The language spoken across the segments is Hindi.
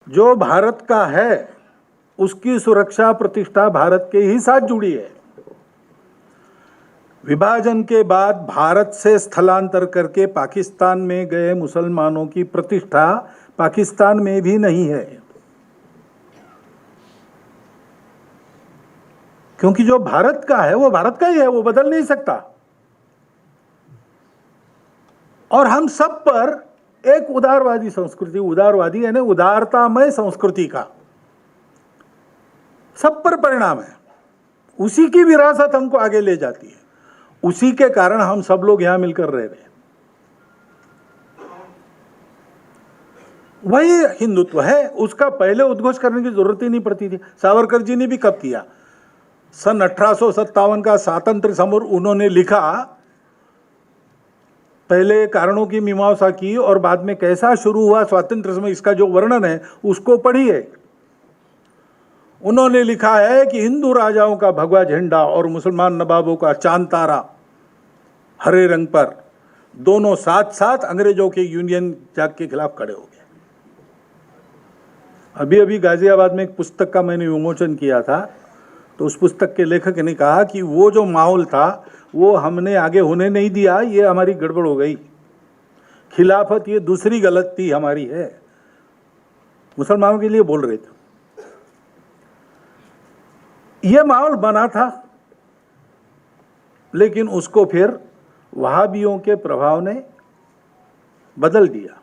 जो भारत का है उसकी सुरक्षा प्रतिष्ठा भारत के ही साथ जुड़ी है। विभाजन के बाद भारत से स्थलांतर करके पाकिस्तान में गए मुसलमानों की प्रतिष्ठा पाकिस्तान में भी नहीं है, क्योंकि जो भारत का है वो भारत का ही है, वो बदल नहीं सकता। और हम सब पर एक उदारवादी संस्कृति, उदारवादी यानी उदारतामय संस्कृति का सब पर परिणाम है। उसी की विरासत हमको आगे ले जाती है, उसी के कारण हम सब लोग यहां मिलकर रह रहे हैं। वही हिंदुत्व है, उसका पहले उद्घोष करने की जरूरत ही नहीं पड़ती थी। सावरकर जी ने भी कब किया? सन 1857 का स्वातंत्र समर उन्होंने लिखा, पहले कारणों की मीमांसा की और बाद में कैसा शुरू हुआ स्वातंत्र समय, इसका जो वर्णन है उसको पढ़िए। उन्होंने लिखा है कि हिंदू राजाओं का भगवा झंडा और मुसलमान नवाबों का चांद तारा हरे रंग पर, दोनों साथ साथ अंग्रेजों के यूनियन जैक के खिलाफ खड़े हो गए। अभी अभी गाजियाबाद में एक पुस्तक का मैंने विमोचन किया था, तो उस पुस्तक के लेखक ने कहा कि वो जो माहौल था वो हमने आगे होने नहीं दिया, ये हमारी गड़बड़ हो गई। खिलाफत ये दूसरी गलती हमारी है। मुसलमानों के लिए बोल रहे थे। ये माहौल बना था, लेकिन उसको फिर वहाबियों के प्रभाव ने बदल दिया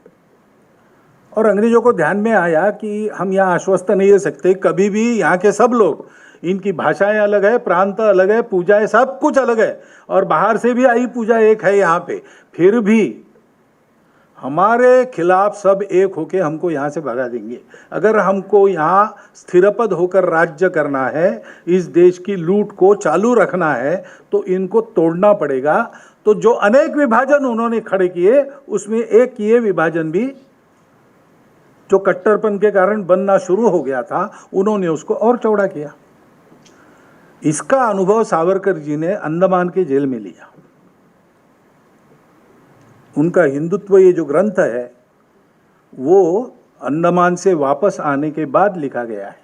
और अंग्रेजों को ध्यान में आया कि हम यहाँ आश्वस्त नहीं रह सकते कभी भी। यहाँ के सब लोग, इनकी भाषाएं अलग है, प्रांत अलग है, पूजाएं सब कुछ अलग है, और बाहर से भी आई पूजा एक है यहाँ पे, फिर भी हमारे खिलाफ सब एक होके हमको यहाँ से भगा देंगे। अगर हमको यहाँ स्थिरपद होकर राज्य करना है, इस देश की लूट को चालू रखना है, तो इनको तोड़ना पड़ेगा। तो जो अनेक विभाजन उन्होंने खड़े किए, उसमें एक ये विभाजन भी जो कट्टरपन के कारण बनना शुरू हो गया था, उन्होंने उसको और चौड़ा किया। इसका अनुभव सावरकर जी ने अंडमान के जेल में लिया। उनका हिंदुत्व ये जो ग्रंथ है वो अंडमान से वापस आने के बाद लिखा गया है,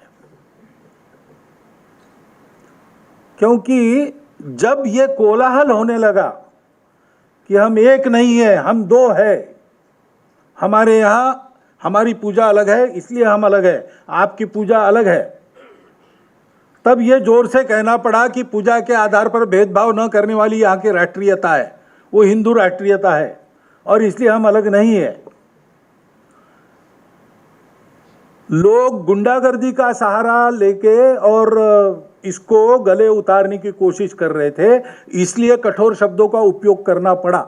क्योंकि जब ये कोलाहल होने लगा कि हम एक नहीं है, हम दो है, हमारे यहाँ हमारी पूजा अलग है इसलिए हम अलग है, आपकी पूजा अलग है, तब ये जोर से कहना पड़ा कि पूजा के आधार पर भेदभाव न करने वाली यहाँ की राष्ट्रीयता है, वो हिंदू राष्ट्रीयता है और इसलिए हम अलग नहीं है। लोग गुंडागर्दी का सहारा लेके और इसको गले उतारने की कोशिश कर रहे थे, इसलिए कठोर शब्दों का उपयोग करना पड़ा।